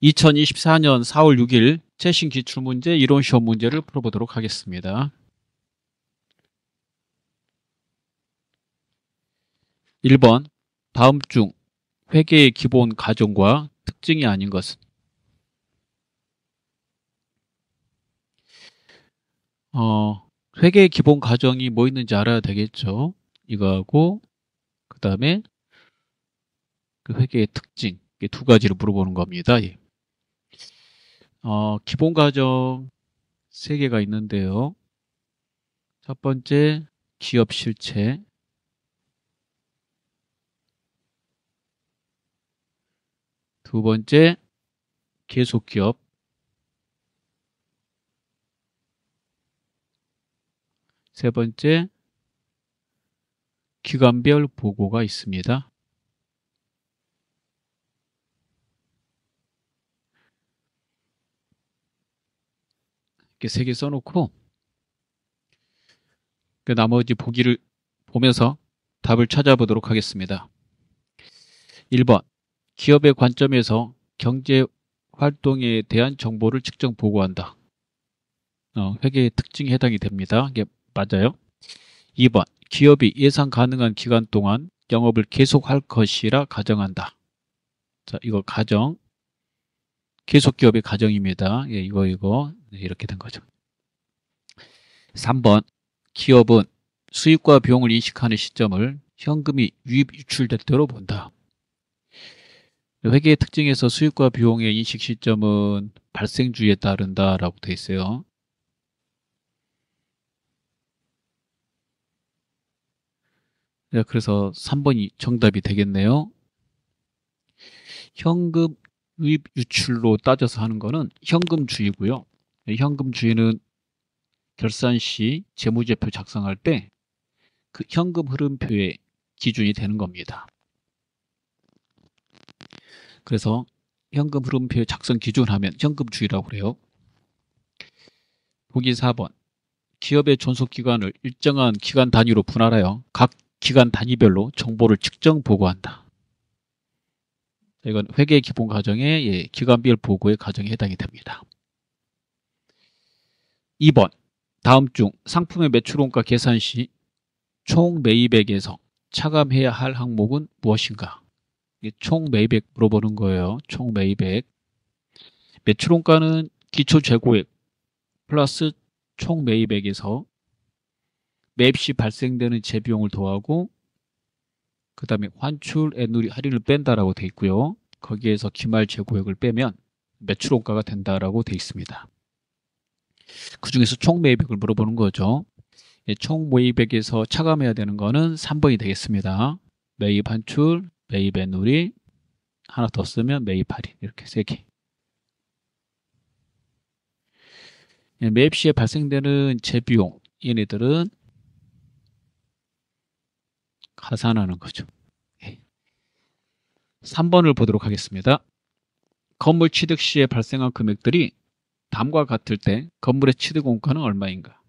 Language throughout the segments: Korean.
2024년 4월 6일 최신 기출문제 이론 시험 문제를 풀어보도록 하겠습니다. 1번 다음 중 회계의 기본 가정과 특징이 아닌 것은? 회계의 기본 가정이 뭐 있는지 알아야 되겠죠. 이거하고 그 다음에 그 회계의 특징, 이게 두 가지를 물어보는 겁니다. 예. 기본 가정 세 개가 있는데요. 첫 번째 기업 실체, 두 번째 계속기업, 세 번째 기관별 보고가 있습니다. 이렇게 세 개 써놓고 그 나머지 보기를 보면서 답을 찾아보도록 하겠습니다. 1번 기업의 관점에서 경제 활동에 대한 정보를 측정 보고한다. 회계의 특징에 해당이 됩니다. 이게 맞아요. 2번 기업이 예상 가능한 기간 동안 영업을 계속할 것이라 가정한다. 자, 이거 가정, 계속 기업의 가정입니다. 예, 이거 네, 이렇게 된 거죠. 3번 기업은 수익과 비용을 인식하는 시점을 현금이 유입 유출될 때로 본다. 회계의 특징에서 수익과 비용의 인식 시점은 발생 주에 따른다라고 되어 있어요. 네, 그래서 3번이 정답이 되겠네요. 현금 유입 유출로 따져서 하는 거는 현금주의고요. 현금주의는 결산 시 재무제표 작성할 때 그 현금 흐름표의 기준이 되는 겁니다. 그래서 현금 흐름표 작성 기준 하면 현금주의라고 그래요. 보기 4번 기업의 존속기간을 일정한 기간 단위로 분할하여 각 기간 단위별로 정보를 측정 보고한다. 이건 회계 기본 가정의 기간별 보고의 가정에 해당이 됩니다. 2번 다음 중 상품의 매출원가 계산 시 총 매입액에서 차감해야 할 항목은 무엇인가? 총 매입액 물어보는 거예요. 총 매입액. 매출원가는 기초 재고액 플러스 총 매입액에서 매입 시 발생되는 재비용을 더하고 그 다음에 환출, 애누리, 할인을 뺀다라고 돼 있고요. 거기에서 기말 재고액을 빼면 매출원가가 된다라고 돼 있습니다. 그 중에서 총 매입액을 물어보는 거죠. 총 매입액에서 차감해야 되는 거는 3번이 되겠습니다. 매입 환출, 매입 애누리, 하나 더 쓰면 매입 할인, 이렇게 3개. 매입 시에 발생되는 재비용, 얘네들은 가산하는 거죠. 3번을 보도록 하겠습니다. 건물 취득 시에 발생한 금액들이 다음과 같을 때 건물의 취득 원가는 얼마인가?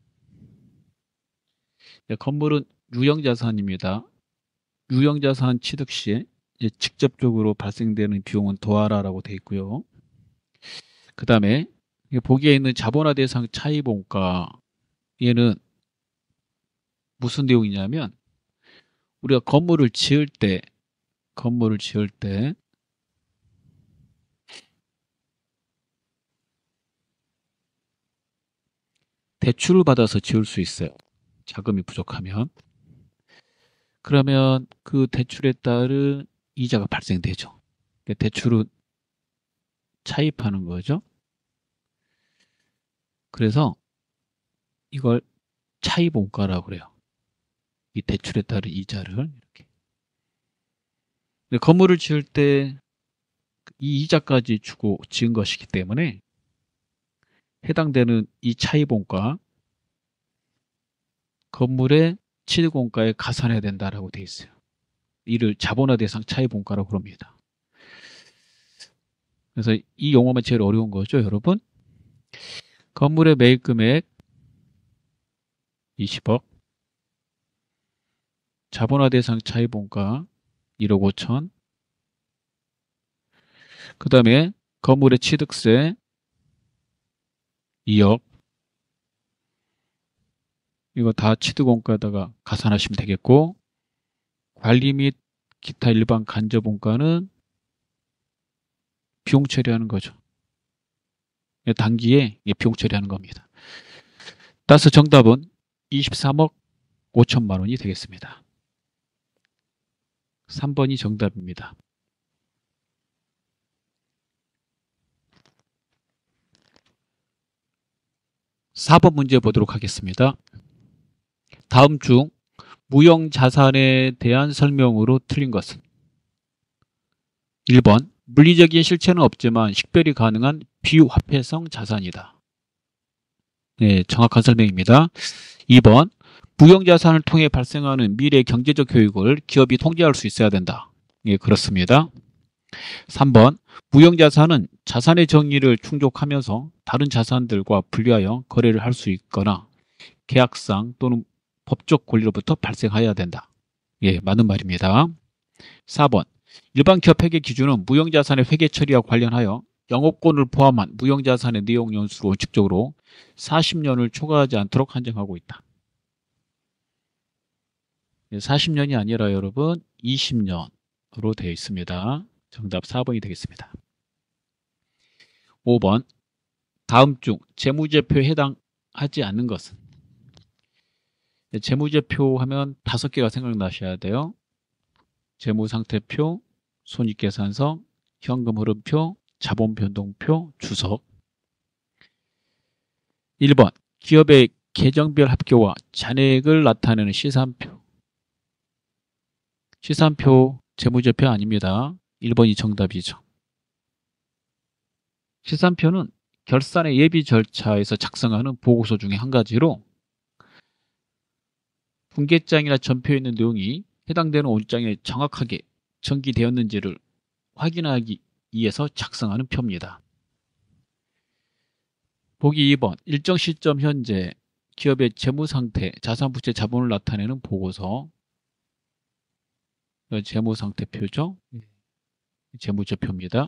건물은 유형자산입니다. 유형자산 취득 시에 직접적으로 발생되는 비용은 더하라라고 되어 있고요. 그 다음에 보기에 있는 자본화 대상 차입 원가, 얘는 무슨 내용이냐면 우리가 건물을 지을 때 대출을 받아서 지을 수 있어요. 자금이 부족하면. 그러면 그 대출에 따른 이자가 발생되죠. 대출은 차입하는 거죠. 그래서 이걸 차입 원가라고 그래요. 이 대출에 따른 이자를 이렇게. 근데 건물을 지을 때 이 이자까지 주고 지은 것이기 때문에 해당되는 이 차입 원가, 건물의 취득 원가에 가산해야 된다라고 돼 있어요. 이를 자본화 대상 차입 원가라고 그럽니다. 그래서 이 용어만 제일 어려운 거죠, 여러분. 건물의 매입 금액 20억, 자본화 대상 차입 원가 1억 5천, 그 다음에 건물의 취득세 2억. 이거 다 취득원가에다가 가산하시면 되겠고, 관리 및 기타 일반 간접원가는 비용 처리하는 거죠. 단기에 비용 처리하는 겁니다. 따라서 정답은 23억 5천만 원이 되겠습니다. 3번이 정답입니다. (4번) 문제 보도록 하겠습니다. 다음 중 무형자산에 대한 설명으로 틀린 것은? 1번 물리적인 실체는 없지만 식별이 가능한 비화폐성 자산이다. 네, 정확한 설명입니다. 2번 무형자산을 통해 발생하는 미래 경제적 효익을 기업이 통제할 수 있어야 된다. 예, 그렇습니다. 3번 무형자산은 자산의 정의를 충족하면서 다른 자산들과 분리하여 거래를 할 수 있거나 계약상 또는 법적 권리로부터 발생해야 된다. 예, 맞는 말입니다. 4번 일반 기업 회계 기준은 무형자산의 회계 처리와 관련하여 영업권을 포함한 무형자산의 내용 연수로 원칙적으로 40년을 초과하지 않도록 한정하고 있다. 40년이 아니라 여러분 20년으로 되어 있습니다. 정답 4번이 되겠습니다. 5번 다음 중 재무제표에 해당하지 않는 것은? 재무제표 하면 5개가 생각나셔야 돼요. 재무상태표, 손익계산서, 현금흐름표, 자본변동표, 주석. 1번 기업의 계정별 합계와 잔액을 나타내는 시산표. 시산표 재무제표 아닙니다. 1번이 정답이죠. 시산표는 결산의 예비 절차에서 작성하는 보고서 중에 한 가지로 분계장이나 전표에 있는 내용이 해당되는 원장에 정확하게 전기되었는지를 확인하기 위해서 작성하는 표입니다. 보기 2번 일정 시점 현재 기업의 재무상태, 자산부채 자본을 나타내는 보고서. 재무상태표죠. 재무제표입니다.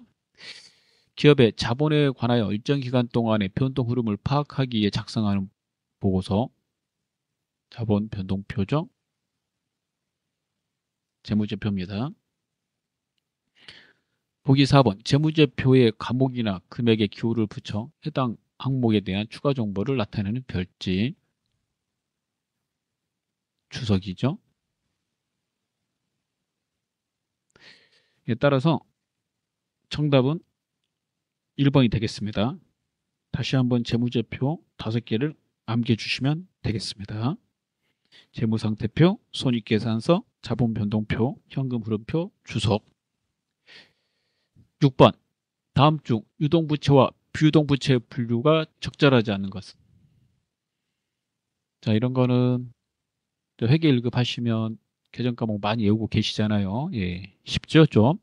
기업의 자본에 관하여 일정 기간 동안의 변동 흐름을 파악하기 위해 작성하는 보고서. 자본 변동표죠. 재무제표입니다. 보기 4번 재무제표의 과목이나 금액의 기호를 붙여 해당 항목에 대한 추가 정보를 나타내는 별지. 주석이죠. 따라서 정답은 1번이 되겠습니다. 다시 한번 재무제표 5개를 암기해 주시면 되겠습니다. 재무상태표, 손익계산서, 자본변동표, 현금흐름표, 주석. 6번 다음 중 유동부채와 비유동부채의 분류가 적절하지 않는 것은? 자, 이런 거는 회계 1급 하시면 개정 과목 많이 외우고 계시잖아요. 예, 쉽죠 좀.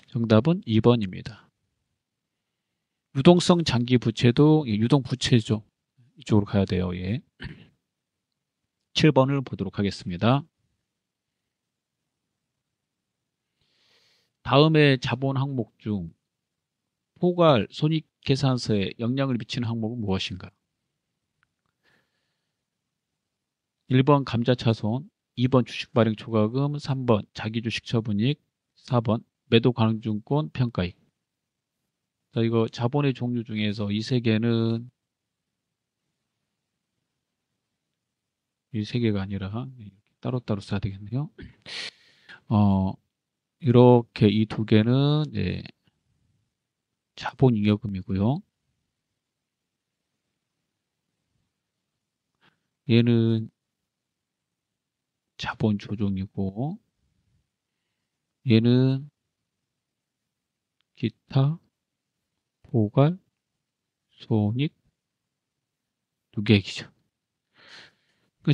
정답은 2번입니다. 유동성 장기 부채도 유동부채죠. 이쪽으로 가야 돼요. 예. 7번을 보도록 하겠습니다. 다음의 자본 항목 중 포괄 손익계산서에 영향을 미치는 항목은 무엇인가? 1번 감자차손, 2번 주식발행 초과금, 3번 자기주식 처분이익, 4번 매도가능증권 평가이익. 자, 이거 자본의 종류 중에서 이 3개는 이 3개가 아니라 따로따로 써야 되겠네요. 이렇게 이 2개는 자본잉여금이고요. 얘는 자본조정이고 얘는 기타, 포괄, 손익, 누계액이죠.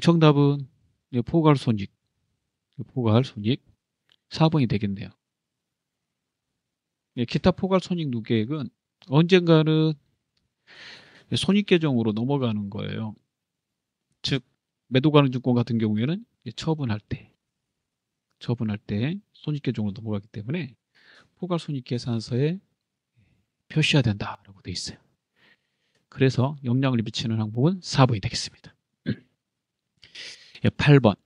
정답은 포괄손익, 포괄손익 4번이 되겠네요. 기타 포괄손익 누계액은 언젠가는 손익계정으로 넘어가는 거예요. 즉 매도가능증권 같은 경우에는 처분할 때 손익계정으로 넘어가기 때문에 포괄손익계산서에 표시해야 된다라고 돼 있어요. 그래서 영향을 미치는 항목은 4번이 되겠습니다. 8번.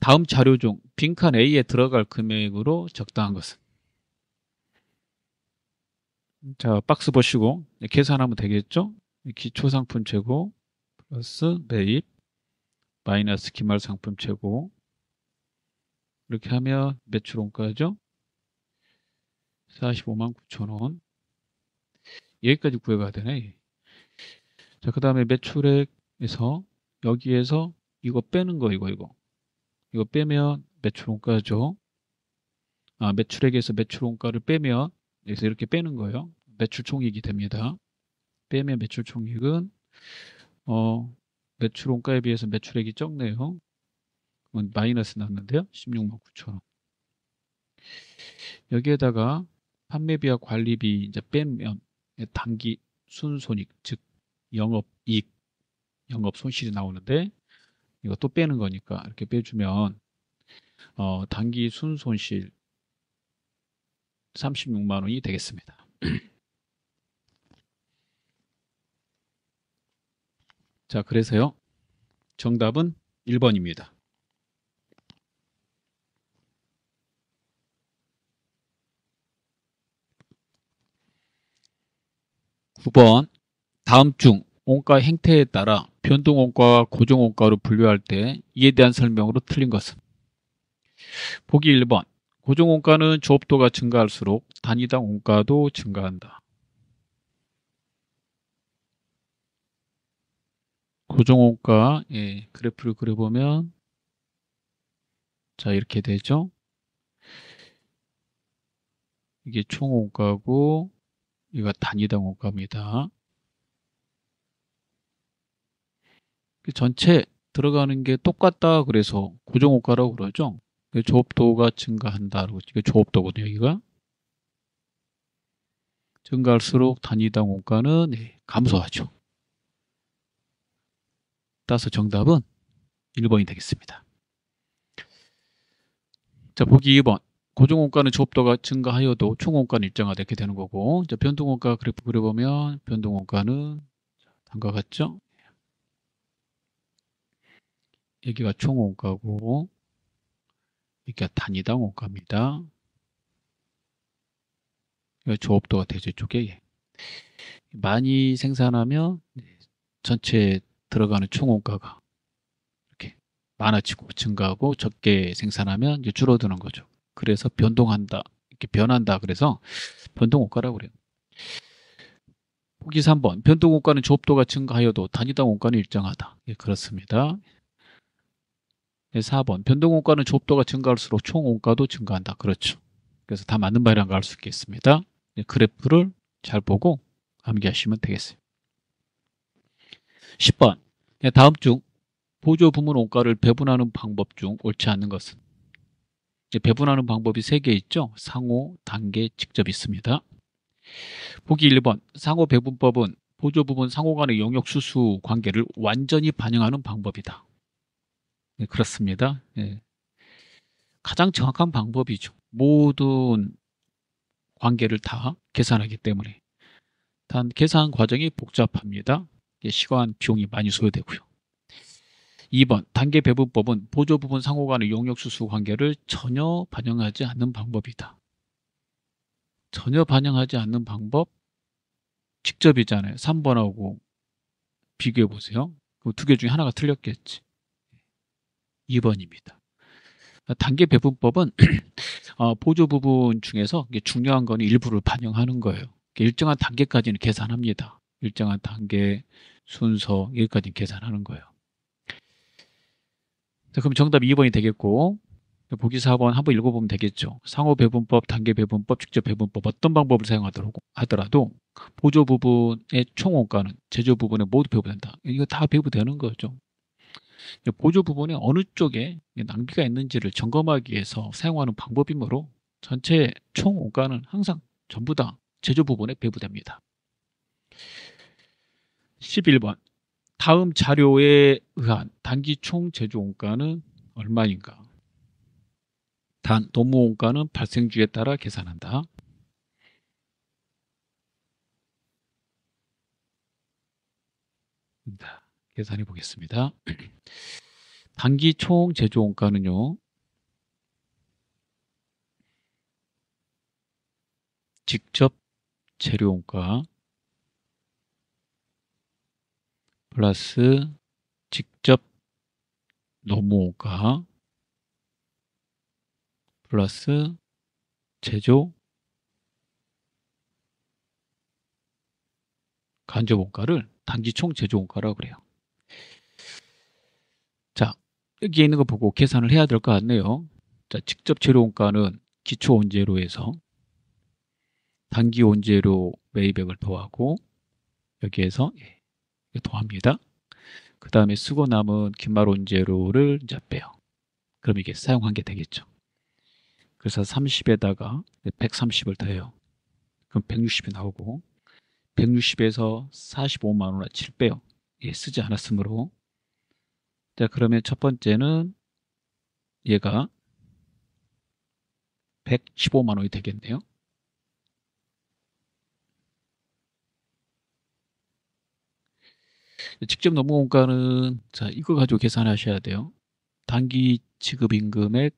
다음 자료 중 빈칸 A에 들어갈 금액으로 적당한 것은? 자, 박스 보시고 계산하면 되겠죠? 기초상품 최고 플러스 매입 마이너스 기말상품 최고 이렇게 하면 매출 원가죠? 45만 9천 원. 여기까지 구해가야 되네. 자, 그 다음에 매출액에서 여기에서 이거 빼는 거 이거 빼면 매출 원가죠. 매출액에서 매출 원가를 빼면 여기서 이렇게 빼는 거예요. 매출 총익이 됩니다. 빼면 매출 총익은 매출 원가에 비해서 매출액이 적네요. 그건 마이너스 났는데요. 16만 9천 원. 여기에다가 판매비와 관리비 이제 빼면 단기 순손익, 즉 영업이익, 영업손실이 나오는데 이거 또 빼는 거니까 이렇게 빼주면 단기 순손실 36만 원이 되겠습니다. 자, 그래서요. 정답은 1번입니다. 9번. 다음 중 원가 행태에 따라 변동원가와 고정원가로 분류할 때 이에 대한 설명으로 틀린 것은? 보기 1번. 고정원가는 조업도가 증가할수록 단위당 원가도 증가한다. 고정원가 그래프를 그려보면 자 이렇게 되죠. 이게 총원가고 이거 단위당 원가입니다. 전체 들어가는 게 똑같다 그래서 고정원가라고 그러죠. 조업도가 증가한다. 이게 조업도거든요. 여기가 증가할수록 단위당 원가는 감소하죠. 따라서 정답은 1번이 되겠습니다. 자, 보기 2번. 고정원가는 조업도가 증가하여도 총원가는 일정하다 이렇게 되는 거고, 자, 변동원가 그래프 그려보면 변동원가는 다음과 같죠? 여기가 총원가고 여기가 단위당 원가입니다. 여기가 조업도가 되죠. 이쪽에 많이 생산하면 전체 들어가는 총원가가 이렇게 많아지고 증가하고 적게 생산하면 이제 줄어드는 거죠. 그래서 변동한다, 이렇게 변한다. 그래서 변동원가라고 그래요. 보기 3번. 변동원가는 조업도가 증가하여도 단위당 원가는 일정하다. 예, 그렇습니다. 4번. 변동원가는 조업도가 증가할수록 총원가도 증가한다. 그렇죠. 그래서 다 맞는 말이라는 걸 알 수 있겠습니다. 그래프를 잘 보고 암기하시면 되겠어요. 10번. 다음 중 보조 부문 원가를 배분하는 방법 중 옳지 않는 것은? 배분하는 방법이 3개 있죠. 상호, 단계, 직접 있습니다. 보기 1번. 상호 배분법은 보조 부분 상호 간의 영역 수수 관계를 완전히 반영하는 방법이다. 네, 그렇습니다. 가장 정확한 방법이죠. 모든 관계를 다 계산하기 때문에. 단 계산 과정이 복잡합니다. 시간, 비용이 많이 소요되고요. 2번. 단계 배분법은 보조 부분 상호 간의 용역 수수 관계를 전혀 반영하지 않는 방법이다. 전혀 반영하지 않는 방법 직접이잖아요. 3번하고 비교해 보세요. 그 두 개 중에 하나가 틀렸겠지. 2번입니다. 단계 배분법은 보조 부분 중에서 중요한 건 일부를 반영하는 거예요. 일정한 단계까지는 계산합니다. 일정한 단계, 순서 여기까지는 계산하는 거예요. 자, 그럼 정답 2번이 되겠고 보기 4번 한번 읽어보면 되겠죠. 상호 배분법, 단계 배분법, 직접 배분법 어떤 방법을 사용하더라도 보조 부분의 총원가는 제조 부분에 모두 배분된다. 이거 다 배분되는 거죠. 보조 부분에 어느 쪽에 낭비가 있는지를 점검하기 위해서 사용하는 방법이므로 전체 총원가는 항상 전부 다 제조 부분에 배분됩니다. 11번. 다음 자료에 의한 단기 총 제조 원가는 얼마인가? 단 노무 원가는 발생주에 따라 계산한다. 계산해 보겠습니다. 단기 총 제조 원가는요. 직접 재료 원가 플러스 직접 노무 원가 플러스 제조 간접 원가를 단기 총 제조 원가라고 그래요. 자, 여기에 있는 거 보고 계산을 해야 될 것 같네요. 자, 직접 재료 원가는 기초 원재료에서 단기 원재료 매입액을 더하고 여기에서 더합니다. 그 다음에 쓰고 남은 긴말 원재료를 이제 빼요. 그럼 이게 사용한 게 되겠죠. 그래서 30에다가 130을 더해요. 그럼 160이 나오고 160에서 45만 원을 7 빼요. 쓰지 않았으므로. 자, 그러면 첫 번째는 얘가 115만 원이 되겠네요. 직접 노무 원가는 자, 이거 가지고 계산하셔야 돼요. 단기 지급 임금액,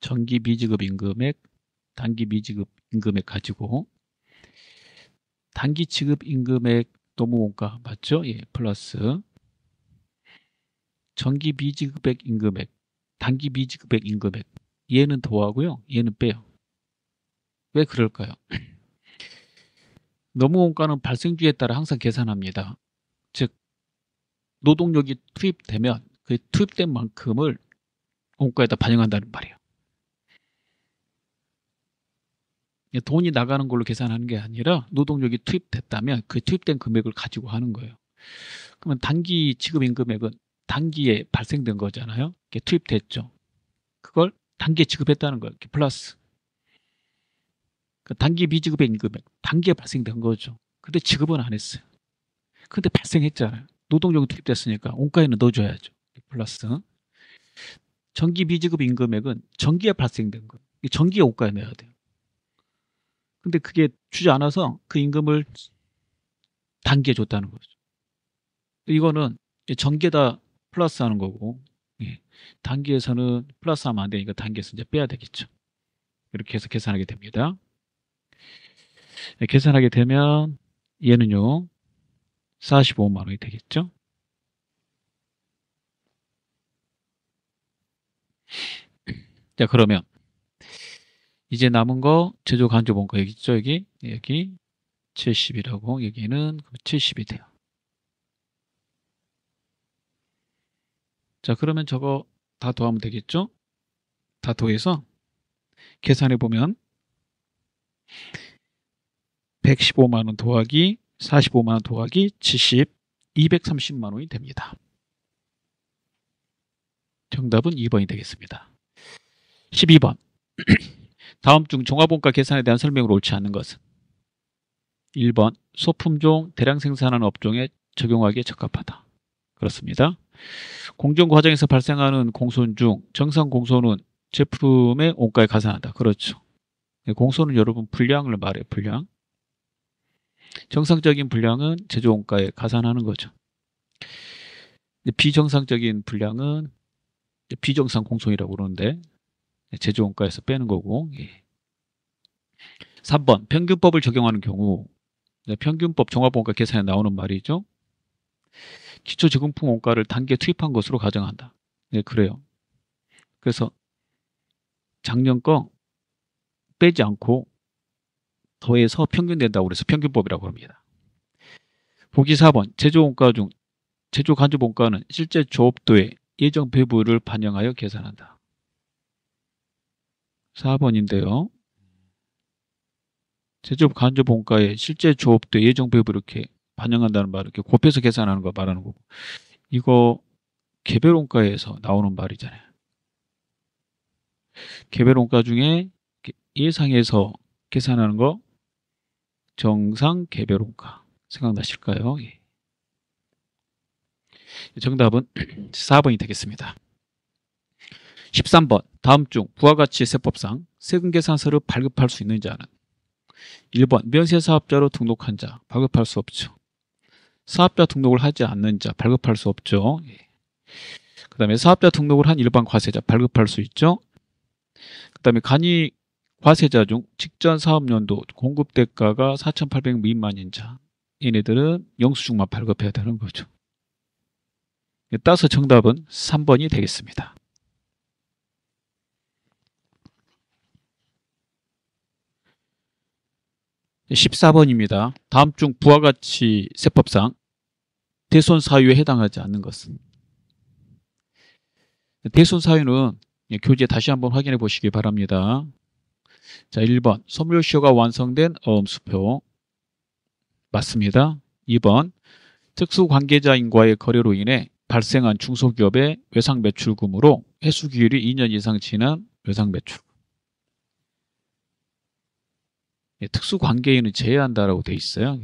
정기 미지급 임금액, 단기 미지급 임금액 가지고 단기 지급 임금액 노무 원가 맞죠? 예, 플러스 정기 미지급액 임금액, 단기 미지급액 임금액 얘는 더하고요. 얘는 빼요. 왜 그럴까요? 노무 원가는 발생주에 따라 항상 계산합니다. 즉 노동력이 투입되면 그 투입된 만큼을 원가에다 반영한다는 말이에요. 돈이 나가는 걸로 계산하는 게 아니라 노동력이 투입됐다면 그 투입된 금액을 가지고 하는 거예요. 그러면 단기 지급 임금액은 단기에 발생된 거잖아요. 이게 투입됐죠. 그걸 단기에 지급했다는 거예요. 플러스 단기 미지급의 임금액 단기에 발생된 거죠. 근데 지급은 안 했어요. 근데 발생했잖아요. 노동력이 투입됐으니까 원가에는 넣어줘야죠. 플러스 정기 미지급 임금액은 정기에 발생된 거예요. 정기에 원가에 넣어야 돼요. 근데 그게 주지 않아서 그 임금을 단기에 줬다는 거죠. 이거는 정기에다 플러스 하는 거고, 단기에서는 플러스 하면 안 되니까 단기에서 이제 빼야 되겠죠. 이렇게 해서 계산하게 됩니다. 계산하게 되면 얘는요 45만 원이 되겠죠. 자, 그러면 이제 남은 거 제조 간접 원가 여기 있죠. 여기 70이라고 여기는 70이 돼요. 자, 그러면 저거 다 더하면 되겠죠. 다 더해서 계산해 보면 115만 원 더하기 45만 원 더하기 70 230만 원이 됩니다. 정답은 2번이 되겠습니다. 12번 다음 중 종합원가 계산에 대한 설명으로 옳지 않은 것은 1번 소품종 대량 생산하는 업종에 적용하기에 적합하다. 그렇습니다. 공정 과정에서 발생하는 공손 중 정상 공손은 제품의 원가에 가산한다. 그렇죠. 공손은 여러분 분량을 말해요. 분량. 정상적인 분량은 제조 원가에 가산하는 거죠. 비정상적인 분량은 비정상 공손이라고 그러는데 제조 원가에서 빼는 거고. 3번 평균법을 적용하는 경우 평균법 종합원가 계산에 나오는 말이죠. 기초저금품 원가를 단기에 투입한 것으로 가정한다. 네, 그래요. 그래서 작년 거 빼지 않고 더해서 평균 된다고 그래서 평균법이라고 합니다. 보기 4번 제조원가 중 제조 간접 원가는 실제 조업도의 예정 배부를 반영하여 계산한다. 4번인데요. 제조 간접 원가의 실제 조업도의 예정 배부 이렇게 반영한다는 말 이렇게 곱해서 계산하는 거 말하는 거고 이거 개별 원가에서 나오는 말이잖아요. 개별 원가 중에 예상해서 계산하는 거 정상 개별 원가 생각나실까요? 예. 정답은 4번이 되겠습니다. 13번 다음 중 부가가치 세법상 세금계산서를 발급할 수 있는 자는 1번 면세사업자로 등록한 자 발급할 수 없죠. 사업자 등록을 하지 않는 자 발급할 수 없죠. 그 다음에 사업자 등록을 한 일반 과세자 발급할 수 있죠. 그 다음에 간이 과세자 중 직전 사업연도 공급 대가가 4,800 미만인 자, 얘네들은 영수증만 발급해야 되는 거죠. 따라서 정답은 3번이 되겠습니다. 14번입니다. 다음 중 부와 같이 세법상 대손 사유에 해당하지 않는 것은? 대손 사유는 교재 다시 한번 확인해 보시기 바랍니다. 자, 1번 소멸시효가 완성된 어음수표 맞습니다. 2번 특수관계자인과의 거래로 인해 발생한 중소기업의 외상매출금으로 회수기율이 2년 이상 지난 외상매출금. 특수관계인은 제외한다라고 되어 있어요.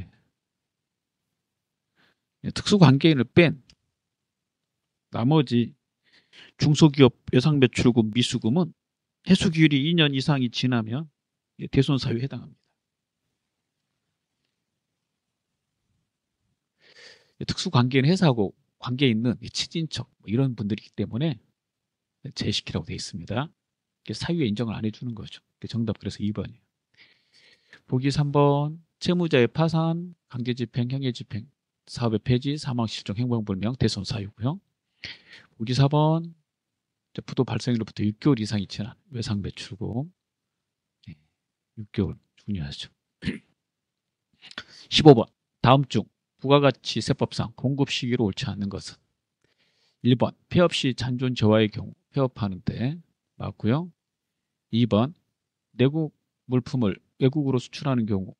특수관계인을 뺀 나머지 중소기업 외상매출금 미수금은 회수기율이 2년 이상이 지나면 대손사유에 해당합니다. 특수관계인 회사하고 관계 있는 친인척 이런 분들이기 때문에 제시키라고 되어 있습니다. 사유에 인정을 안 해주는 거죠. 정답 그래서 2번이에요. 보기 3번 채무자의 파산, 강제집행, 형해집행, 사업의 폐지, 사망실종, 행방불명, 대손사유고요. 보기 4번 부도 발생일로부터 6개월 이상이 지난 외상매출금 6개월 중요하죠. 15번 다음 중 부가 같이 세법상 공급 시기로 옳지 않는 것은? 1번 폐업 시 잔존 저하의 경우 폐업하는데 맞고요. 2번 내국 물품을 외국으로 수출하는 경우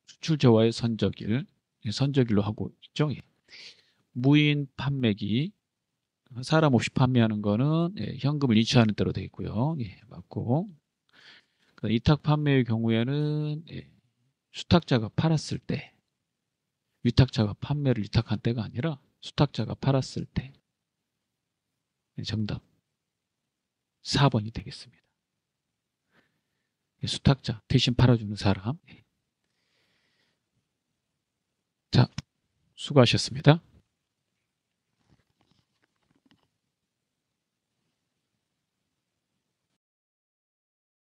수출 저하의 선적일로 하고 있죠. 무인 판매기 사람 없이 판매하는 거는 현금을 이체하는 대로 되어 있고요. 맞고 위탁 판매의 경우에는 수탁자가 팔았을 때 위탁자가 판매를 위탁한 때가 아니라 수탁자가 팔았을 때 정답 4번이 되겠습니다. 수탁자 대신 팔아주는 사람. 자, 수고하셨습니다.